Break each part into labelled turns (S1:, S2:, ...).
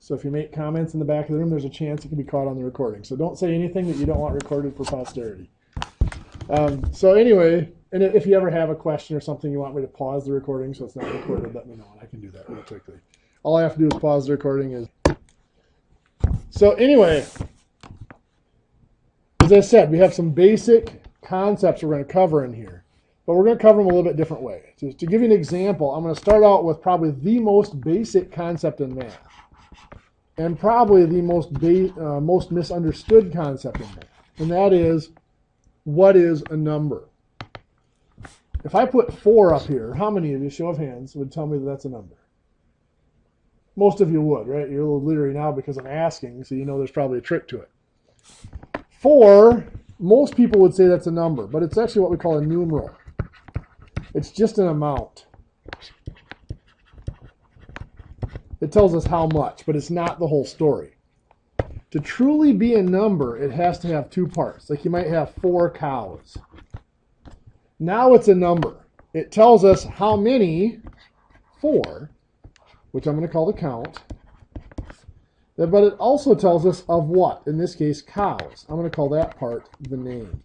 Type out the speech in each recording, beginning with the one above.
S1: So if you make comments in the back of the room, there's a chance it can be caught on the recording. So don't say anything that you don't want recorded for posterity. So anyway, and if you ever have a question or something you want me to pause the recording so it's not recorded, let me know, and I can do that really quickly. All I have to do is pause the recording. So anyway, as I said, we have some basic concepts we're going to cover in here, but we're going to cover them a little bit different way. To give you an example, I'm going to start out with probably the most basic concept in math, and probably the most misunderstood concept in math, and that is, what is a number? If I put 4 up here, how many of you, show of hands, would tell me that that's a number? Most of you would, right? You're a little leery now because I'm asking, so you know there's probably a trick to it. 4, most people would say that's a number, but it's actually what we call a numeral. It's just an amount. It tells us how much, but it's not the whole story. To truly be a number, it has to have 2 parts. Like you might have 4 cows. Now it's a number. It tells us how many, 4, which I'm going to call the count. But it also tells us of what? In this case, cows. I'm going to call that part the name.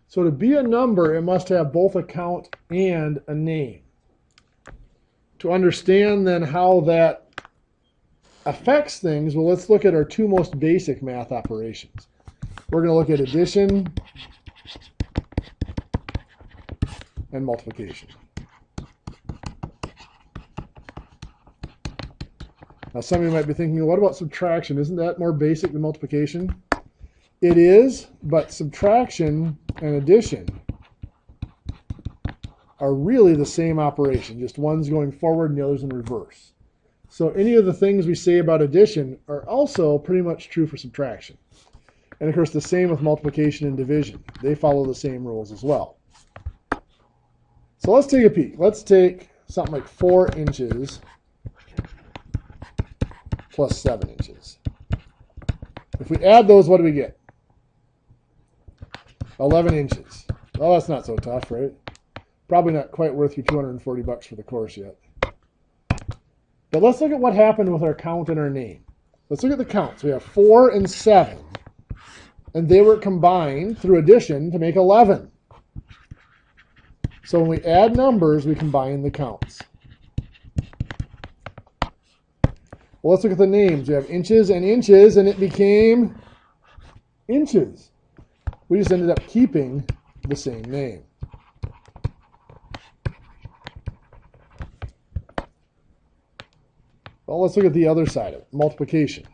S1: So to be a number, it must have both a count and a name. To understand then how that affects things, well, let's look at our 2 most basic math operations. We're going to look at addition and multiplication. Now, some of you might be thinking, what about subtraction? Isn't that more basic than multiplication? It is, but subtraction and addition are really the same operation, just one's going forward and the other's in reverse. So any of the things we say about addition are also pretty much true for subtraction. And of course, the same with multiplication and division. They follow the same rules as well. So let's take a peek. Let's take something like 4 inches plus 7 inches. If we add those, what do we get? 11 inches. Well, that's not so tough, right? Probably not quite worth your $240 for the course yet. But let's look at what happened with our count and our name. Let's look at the counts. We have 4 and 7, and they were combined through addition to make 11. So when we add numbers, we combine the counts. Well, let's look at the names. We have inches and inches, and it became inches. We just ended up keeping the same name. Well, let's look at the other side of it, multiplication.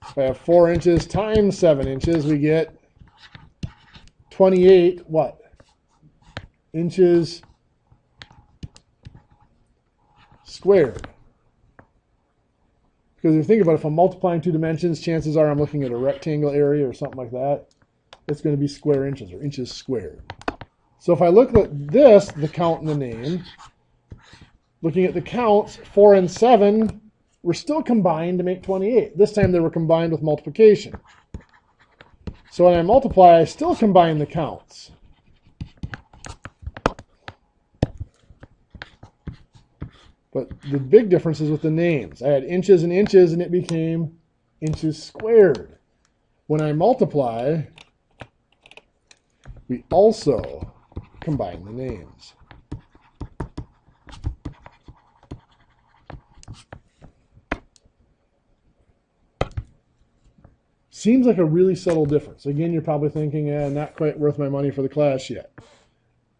S1: If I have 4 inches times 7 inches, we get 28, what? Inches squared. Because if you think about it, if I'm multiplying 2 dimensions, chances are I'm looking at a rectangle area or something like that. It's going to be square inches or inches squared. So if I look at this, the count and the name, looking at the counts, 4 and 7 were still combined to make 28. This time they were combined with multiplication. So when I multiply, I still combine the counts. But the big difference is with the names. I had inches and inches, and it became inches squared. When I multiply, we also combine the names. Seems like a really subtle difference. Again, you're probably thinking, not quite worth my money for the class yet.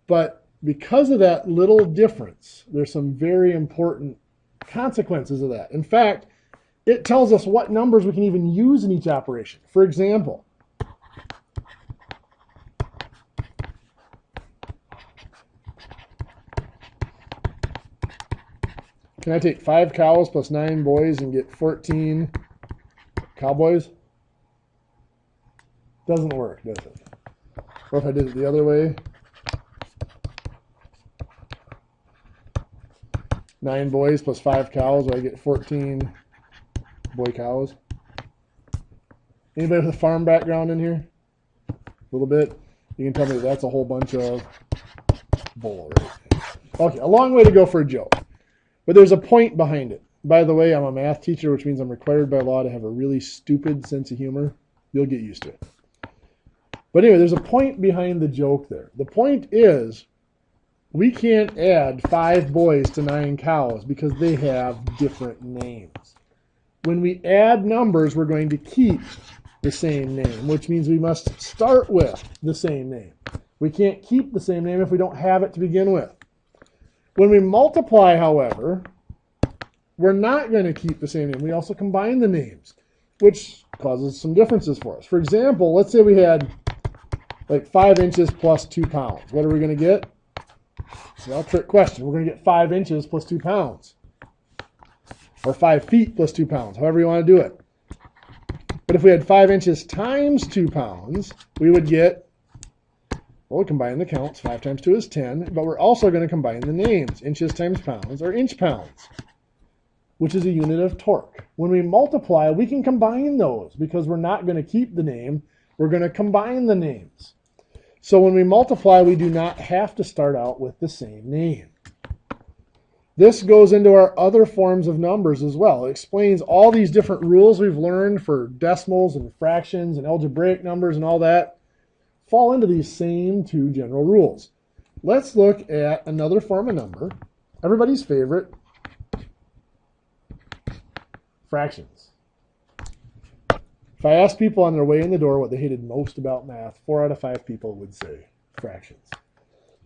S1: But because of that little difference, there's some very important consequences of that. In fact, it tells us what numbers we can even use in each operation. For example, can I take 5 cows plus 9 boys and get 14 cowboys? Doesn't work, does it? Or if I did it the other way, 9 boys plus 5 cows, do I get 14 boy cows? Anybody with a farm background in here? A little bit? You can tell me that's a whole bunch of bull, right? Okay, a long way to go for a joke. But there's a point behind it. By the way, I'm a math teacher, which means I'm required by law to have a really stupid sense of humor. You'll get used to it. But anyway, there's a point behind the joke there. The point is, we can't add 5 boys to 9 cows because they have different names. When we add numbers, we're going to keep the same name, which means we must start with the same name. We can't keep the same name if we don't have it to begin with. When we multiply, however, we're not going to keep the same name. We also combine the names, which causes some differences for us. For example, let's say we had like 5 inches plus 2 pounds. What are we going to get? Well, trick question. We're going to get 5 inches plus 2 pounds. Or 5 feet plus 2 pounds, however you want to do it. But if we had 5 inches times 2 pounds, we would get, well, we combine the counts. 5 times 2 is 10. But we're also going to combine the names. Inches times pounds or inch pounds, which is a unit of torque. When we multiply, we can combine those because we're not going to keep the name. We're going to combine the names. So when we multiply, we do not have to start out with the same name. This goes into our other forms of numbers as well. It explains all these different rules we've learned for decimals and fractions and algebraic numbers and all that fall into these same 2 general rules. Let's look at another form of number, everybody's favorite, fractions. If I asked people on their way in the door what they hated most about math, 4 out of 5 people would say fractions.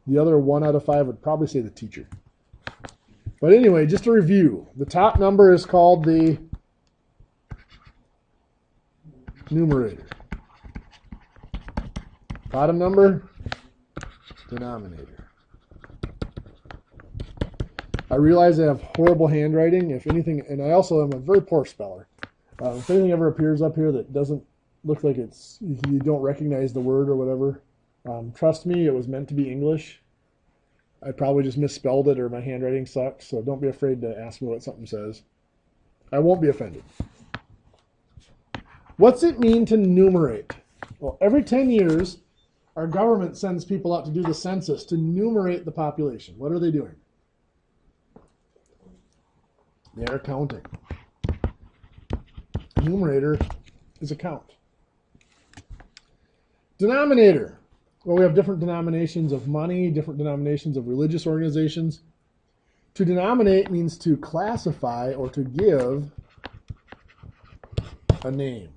S1: The other 1 out of 5 would probably say the teacher. But anyway, just to review, the top number is called the numerator. Bottom number, denominator. I realize I have horrible handwriting, if anything, and I also am a very poor speller. If anything ever appears up here that doesn't look like you don't recognize the word or whatever, trust me, it was meant to be English. I probably just misspelled it or my handwriting sucks, so don't be afraid to ask me what something says. I won't be offended. What's it mean to numerate? Well, every 10 years, our government sends people out to do the census to numerate the population. What are they doing? They're counting. Numerator is a count. Denominator. Well, we have different denominations of money, different denominations of religious organizations. To denominate means to classify or to give a name.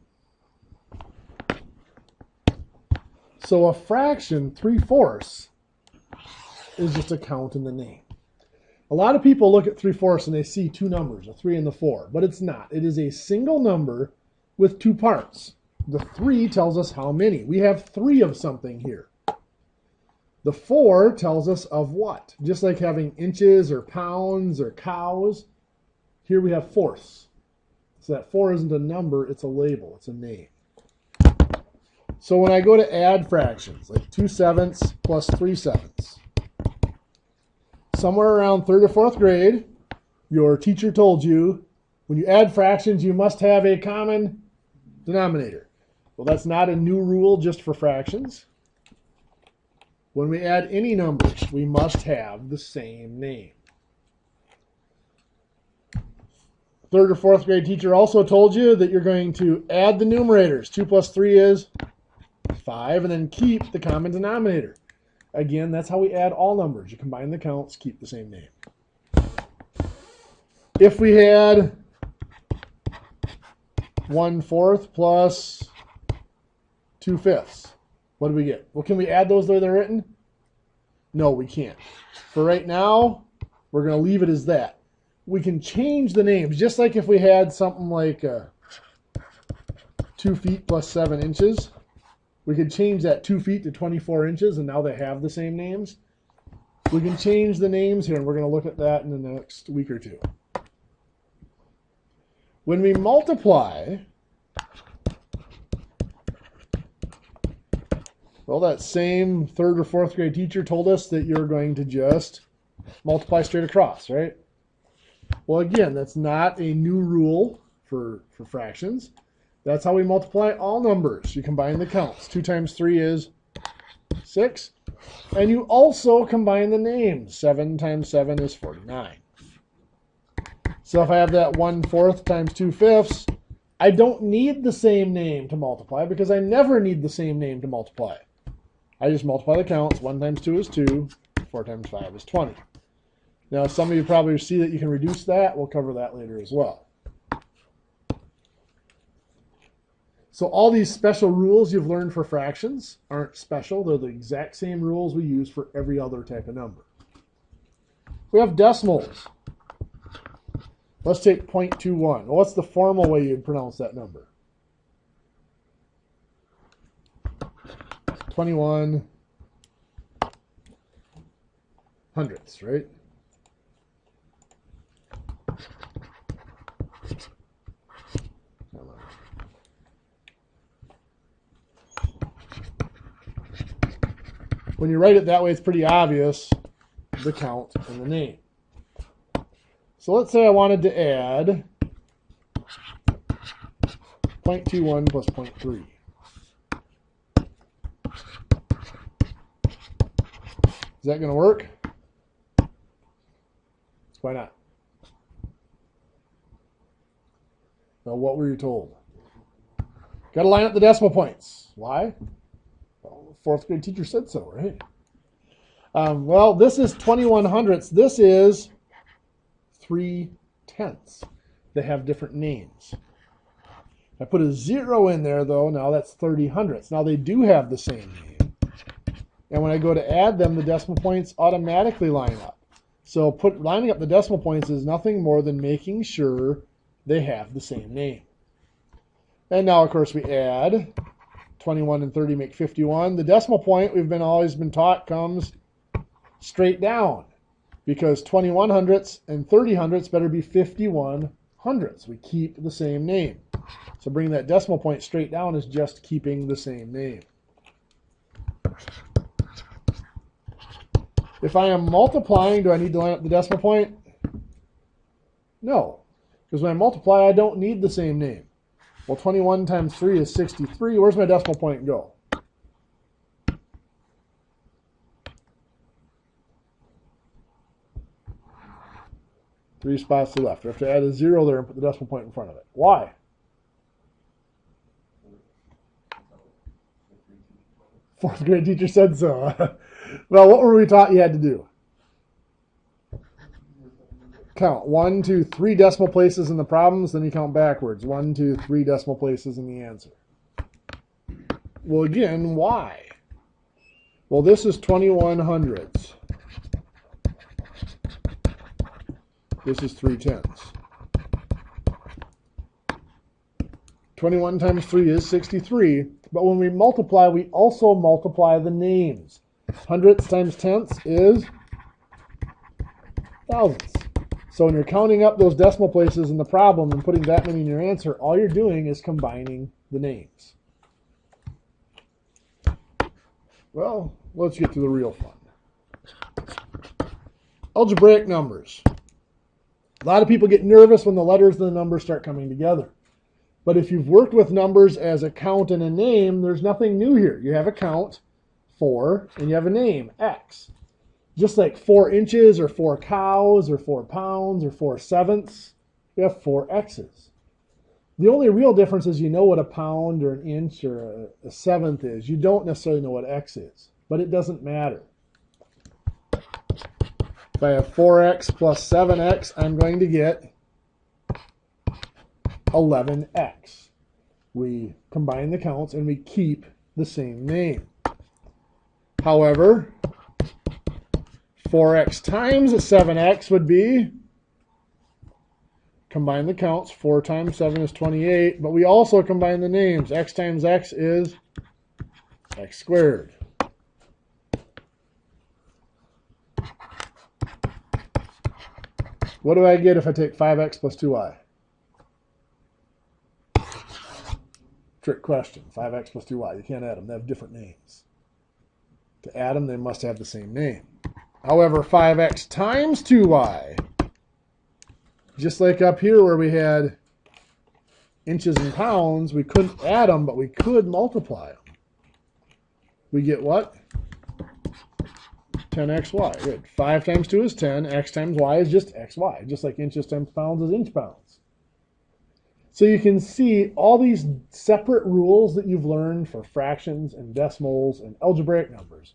S1: So a fraction, 3/4, is just a count in the name. A lot of people look at 3/4 and they see 2 numbers, a 3 and the 4, but it's not. It is a single number with 2 parts. The 3 tells us how many. We have 3 of something here. The 4 tells us of what. Just like having inches or pounds or cows, here we have fourths. So that 4 isn't a number, it's a label, it's a name. So when I go to add fractions, like 2/7 plus 3/7, somewhere around 3rd or 4th grade, your teacher told you, when you add fractions, you must have a common denominator. Well, that's not a new rule just for fractions. When we add any numbers, we must have the same name. 3rd or 4th grade teacher also told you that you're going to add the numerators. 2 plus 3 is 5, and then keep the common denominator. Again, that's how we add all numbers. You combine the counts, keep the same name. If we had 1/4 plus 2/5, what do we get? Well, can we add those the way they're written? No, we can't. For right now, we're going to leave it as that. We can change the names, just like if we had something like 2 feet plus 7 inches. We could change that 2 feet to 24 inches, and now they have the same names. We can change the names here, and we're going to look at that in the next week or two. When we multiply, well, that same 3rd or 4th grade teacher told us that you're going to just multiply straight across, right? Well, again, that's not a new rule for fractions. That's how we multiply all numbers. You combine the counts. 2 times 3 is 6. And you also combine the names. 7 times 7 is 49. So if I have that 1/4 times 2/5, I don't need the same name to multiply because I never need the same name to multiply. I just multiply the counts. 1 times 2 is 2. 4 times 5 is 20. Now, some of you probably see that you can reduce that. We'll cover that later as well. So all these special rules you've learned for fractions aren't special. They're the exact same rules we use for every other type of number. We have decimals. Let's take 0.21. Well, what's the formal way you'd pronounce that number? 21 hundredths, right? When you write it that way, it's pretty obvious, the count and the name. So let's say I wanted to add 0.21 plus 0.3. Is that going to work? Why not? Now, what were you told? Got to line up the decimal points. Why? Well, the fourth grade teacher said so, right? Well, this is 21 hundredths. This is 3/10. They have different names. I put a 0 in there, though. Now that's 30 hundredths. Now they do have the same name. And when I go to add them, the decimal points automatically line up. So lining up the decimal points is nothing more than making sure they have the same name. And now, of course, we add 21 and 30 make 51. The decimal point we've always been taught comes straight down because 21 hundredths and 30 hundredths better be 51 hundredths. We keep the same name. So bringing that decimal point straight down is just keeping the same name. If I am multiplying, do I need to line up the decimal point? No, because when I multiply, I don't need the same name. Well, 21 times 3 is 63. Where's my decimal point go? Three spots to the left. I have to add a 0 there and put the decimal point in front of it. Why? Fourth grade teacher said so. Well, what were we taught you had to do? Count 1, 2, 3 decimal places in the problems, then you count backwards. 1, 2, 3 decimal places in the answer. Well, again, why? Well, this is 21 hundredths. This is 3/10. 21 times 3 is 63, but when we multiply, we also multiply the names. Hundredths times tenths is thousandths. So when you're counting up those decimal places in the problem and putting that many in your answer, all you're doing is combining the names. Well, let's get to the real fun. Algebraic numbers. A lot of people get nervous when the letters and the numbers start coming together. But if you've worked with numbers as a count and a name, there's nothing new here. You have a count, 4, and you have a name, X. Just like 4 inches or 4 cows or 4 pounds or 4 sevenths, you have 4 X's. The only real difference is you know what a pound or an inch or a seventh is. You don't necessarily know what X is, but it doesn't matter. If I have 4X plus 7X, I'm going to get 11X. We combine the counts and we keep the same name. However, 4X times 7X would be, combine the counts, 4 times 7 is 28, but we also combine the names. X times X is X squared. What do I get if I take 5X plus 2Y? Trick question. 5X plus 2Y. You can't add them. They have different names. To add them, they must have the same name. However, 5X times 2Y, just like up here where we had inches and pounds, we couldn't add them, but we could multiply them. We get what? 10xy. Good. 5 times 2 is 10. X times y is just xy. Just like inches times pounds is inch pounds. So you can see all these separate rules that you've learned for fractions and decimals and algebraic numbers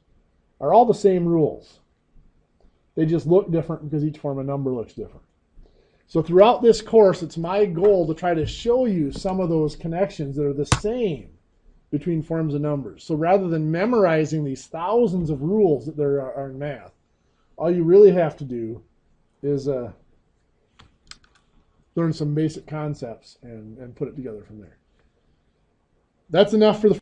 S1: are all the same rules. They just look different because each form of number looks different. So throughout this course, it's my goal to try to show you some of those connections that are the same between forms of numbers. So rather than memorizing these thousands of rules that there are in math, all you really have to do is learn some basic concepts and put it together from there. That's enough for the